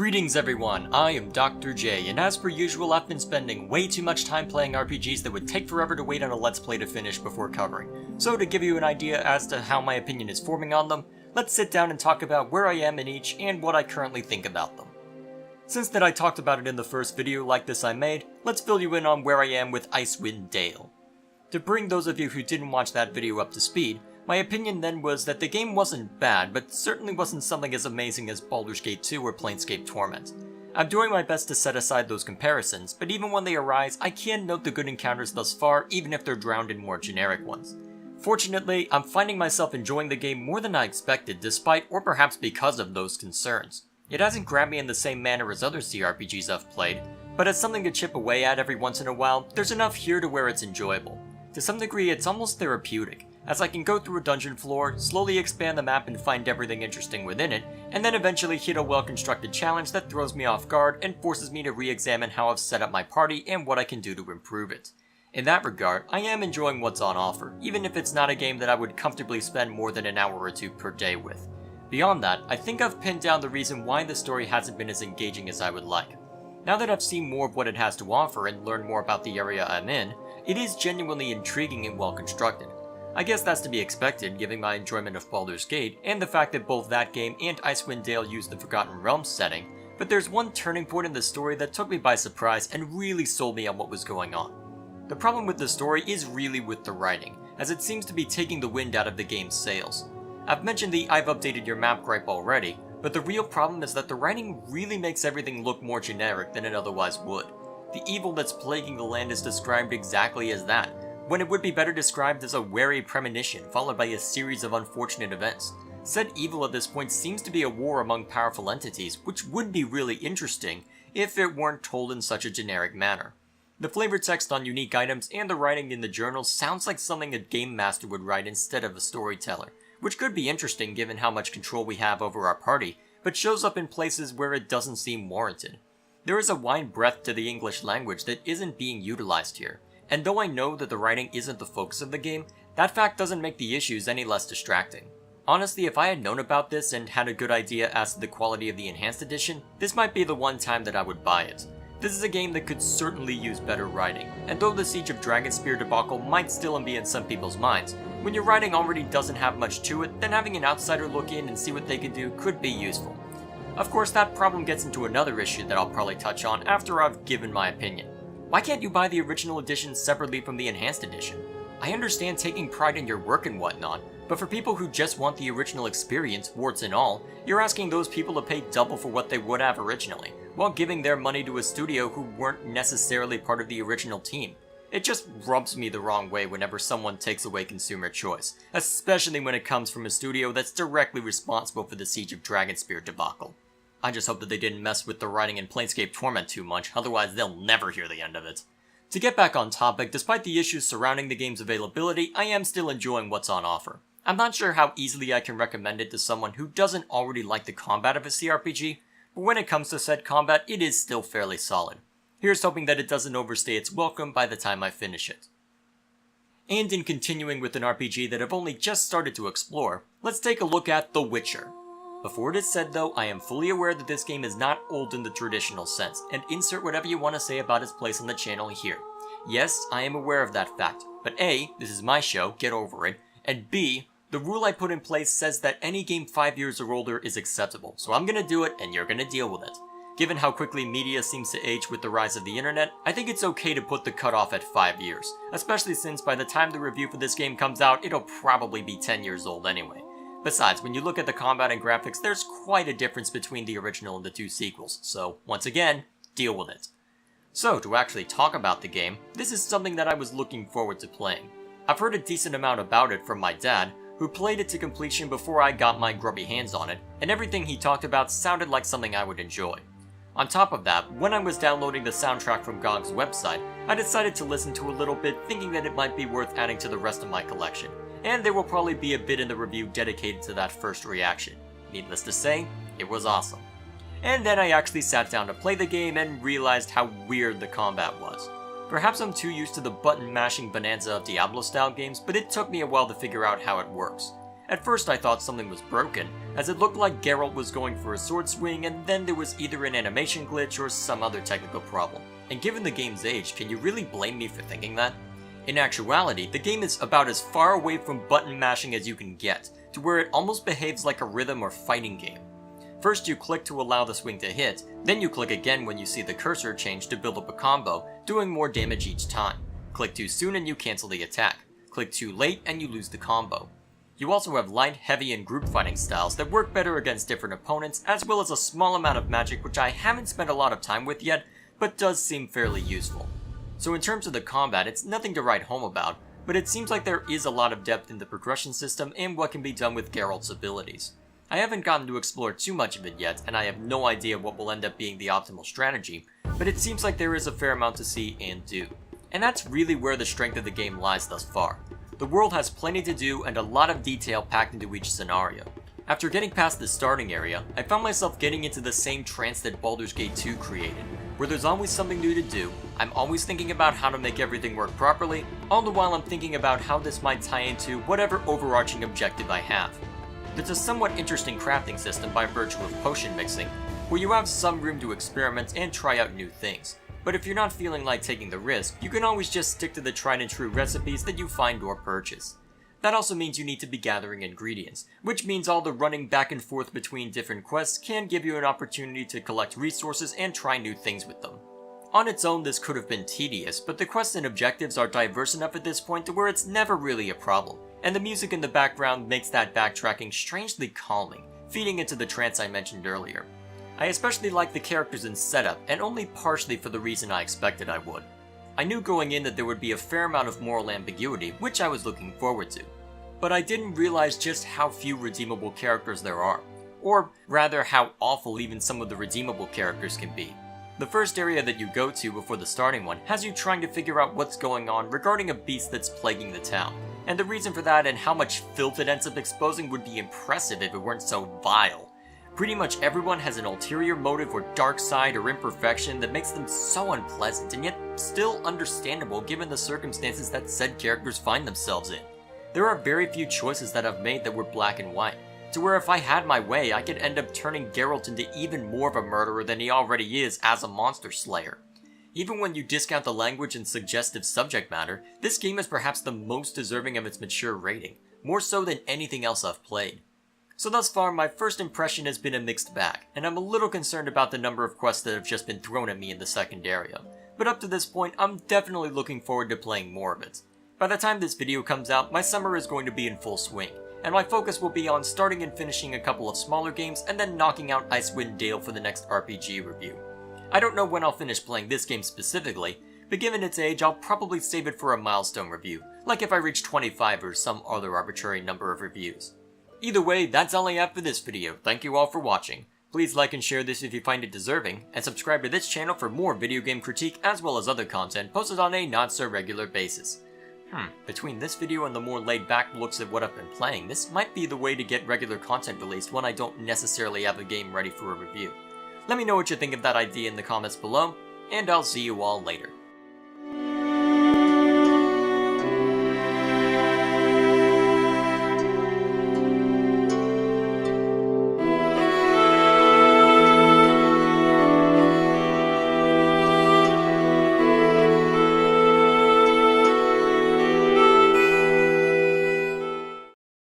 Greetings everyone, I am Dr. J, and as per usual I've been spending way too much time playing RPGs that would take forever to wait on a Let's Play to finish before covering. So to give you an idea as to how my opinion is forming on them, let's sit down and talk about where I am in each and what I currently think about them. Since that I talked about it in the first video like this I made, let's fill you in on where I am with Icewind Dale. To bring those of you who didn't watch that video up to speed, my opinion then was that the game wasn't bad, but certainly wasn't something as amazing as Baldur's Gate 2 or Planescape Torment. I'm doing my best to set aside those comparisons, but even when they arise, I can note the good encounters thus far, even if they're drowned in more generic ones. Fortunately, I'm finding myself enjoying the game more than I expected, despite or perhaps because of those concerns. It hasn't grabbed me in the same manner as other CRPGs I've played, but as something to chip away at every once in a while, there's enough here to where it's enjoyable. To some degree, it's almost therapeutic, as I can go through a dungeon floor, slowly expand the map and find everything interesting within it, and then eventually hit a well-constructed challenge that throws me off guard and forces me to re-examine how I've set up my party and what I can do to improve it. In that regard, I am enjoying what's on offer, even if it's not a game that I would comfortably spend more than an hour or two per day with. Beyond that, I think I've pinned down the reason why the story hasn't been as engaging as I would like. Now that I've seen more of what it has to offer and learned more about the area I'm in, it is genuinely intriguing and well constructed. I guess that's to be expected, given my enjoyment of Baldur's Gate, and the fact that both that game and Icewind Dale use the Forgotten Realms setting, but there's one turning point in the story that took me by surprise and really sold me on what was going on. The problem with the story is really with the writing, as it seems to be taking the wind out of the game's sails. I've mentioned the I've updated your map gripe already, but the real problem is that the writing really makes everything look more generic than it otherwise would. The evil that's plaguing the land is described exactly as that, when it would be better described as a wary premonition followed by a series of unfortunate events. Said evil at this point seems to be a war among powerful entities, which would be really interesting if it weren't told in such a generic manner. The flavor text on unique items and the writing in the journals sounds like something a game master would write instead of a storyteller, which could be interesting given how much control we have over our party, but shows up in places where it doesn't seem warranted. There is a wide breadth to the English language that isn't being utilized here, and though I know that the writing isn't the focus of the game, that fact doesn't make the issues any less distracting. Honestly, if I had known about this and had a good idea as to the quality of the Enhanced Edition, this might be the one time that I would buy it. This is a game that could certainly use better writing, and though the Siege of Dragonspear debacle might still be in some people's minds, when your writing already doesn't have much to it, then having an outsider look in and see what they can do could be useful. Of course, that problem gets into another issue that I'll probably touch on after I've given my opinion. Why can't you buy the original edition separately from the Enhanced Edition? I understand taking pride in your work and whatnot, but for people who just want the original experience, warts and all, you're asking those people to pay double for what they would have originally, while giving their money to a studio who weren't necessarily part of the original team. It just rubs me the wrong way whenever someone takes away consumer choice, especially when it comes from a studio that's directly responsible for the Siege of Dragonspear debacle. I just hope that they didn't mess with the writing in Planescape Torment too much, otherwise they'll never hear the end of it. To get back on topic, despite the issues surrounding the game's availability, I am still enjoying what's on offer. I'm not sure how easily I can recommend it to someone who doesn't already like the combat of a CRPG, but when it comes to said combat, it is still fairly solid. Here's hoping that it doesn't overstay its welcome by the time I finish it. And in continuing with an RPG that I've only just started to explore, let's take a look at The Witcher. Before it is said though, I am fully aware that this game is not old in the traditional sense, and insert whatever you want to say about its place on the channel here. Yes, I am aware of that fact, but A, this is my show, get over it, and B, the rule I put in place says that any game 5 years or older is acceptable, so I'm gonna do it and you're gonna deal with it. Given how quickly media seems to age with the rise of the internet, I think it's okay to put the cutoff at 5 years, especially since by the time the review for this game comes out, it'll probably be 10 years old anyway. Besides, when you look at the combat and graphics, there's quite a difference between the original and the two sequels, so once again, deal with it. So, to actually talk about the game, this is something that I was looking forward to playing. I've heard a decent amount about it from my dad, who played it to completion before I got my grubby hands on it, and everything he talked about sounded like something I would enjoy. On top of that, when I was downloading the soundtrack from GOG's website, I decided to listen to a little bit, thinking that it might be worth adding to the rest of my collection, and there will probably be a bit in the review dedicated to that first reaction. Needless to say, it was awesome. And then I actually sat down to play the game and realized how weird the combat was. Perhaps I'm too used to the button mashing bonanza of Diablo style games, but it took me a while to figure out how it works. At first I thought something was broken, as it looked like Geralt was going for a sword swing and then there was either an animation glitch or some other technical problem. And given the game's age, can you really blame me for thinking that? In actuality, the game is about as far away from button mashing as you can get, to where it almost behaves like a rhythm or fighting game. First you click to allow the swing to hit, then you click again when you see the cursor change to build up a combo, doing more damage each time. Click too soon and you cancel the attack. Click too late and you lose the combo. You also have light, heavy, and group fighting styles that work better against different opponents, as well as a small amount of magic which I haven't spent a lot of time with yet, but does seem fairly useful. So in terms of the combat, it's nothing to write home about, but it seems like there is a lot of depth in the progression system and what can be done with Geralt's abilities. I haven't gotten to explore too much of it yet, and I have no idea what will end up being the optimal strategy, but it seems like there is a fair amount to see and do. And that's really where the strength of the game lies thus far. The world has plenty to do and a lot of detail packed into each scenario. After getting past the starting area, I found myself getting into the same trance that Baldur's Gate 2 created, where there's always something new to do, I'm always thinking about how to make everything work properly, all the while I'm thinking about how this might tie into whatever overarching objective I have. There's a somewhat interesting crafting system by virtue of potion mixing, where you have some room to experiment and try out new things. But if you're not feeling like taking the risk, you can always just stick to the tried and true recipes that you find or purchase. That also means you need to be gathering ingredients, which means all the running back and forth between different quests can give you an opportunity to collect resources and try new things with them. On its own, this could have been tedious, but the quests and objectives are diverse enough at this point to where it's never really a problem, and the music in the background makes that backtracking strangely calming, feeding into the trance I mentioned earlier. I especially like the characters and setup, and only partially for the reason I expected I would. I knew going in that there would be a fair amount of moral ambiguity, which I was looking forward to. But I didn't realize just how few redeemable characters there are. Or rather, how awful even some of the redeemable characters can be. The first area that you go to before the starting one has you trying to figure out what's going on regarding a beast that's plaguing the town. And the reason for that and how much filth it ends up exposing would be impressive if it weren't so vile. Pretty much everyone has an ulterior motive or dark side or imperfection that makes them so unpleasant and yet still understandable given the circumstances that said characters find themselves in. There are very few choices that I've made that were black and white, to where if I had my way I could end up turning Geralt into even more of a murderer than he already is as a monster slayer. Even when you discount the language and suggestive subject matter, this game is perhaps the most deserving of its mature rating, more so than anything else I've played. So thus far, my first impression has been a mixed bag, and I'm a little concerned about the number of quests that have just been thrown at me in the second area. But up to this point, I'm definitely looking forward to playing more of it. By the time this video comes out, my summer is going to be in full swing, and my focus will be on starting and finishing a couple of smaller games and then knocking out Icewind Dale for the next RPG review. I don't know when I'll finish playing this game specifically, but given its age, I'll probably save it for a milestone review, like if I reach 25 or some other arbitrary number of reviews. Either way, that's all I have for this video. Thank you all for watching. Please like and share this if you find it deserving, and subscribe to this channel for more video game critique as well as other content posted on a not-so-regular basis. Between this video and the more laid-back looks at what I've been playing, this might be the way to get regular content released when I don't necessarily have a game ready for a review. Let me know what you think of that idea in the comments below, and I'll see you all later.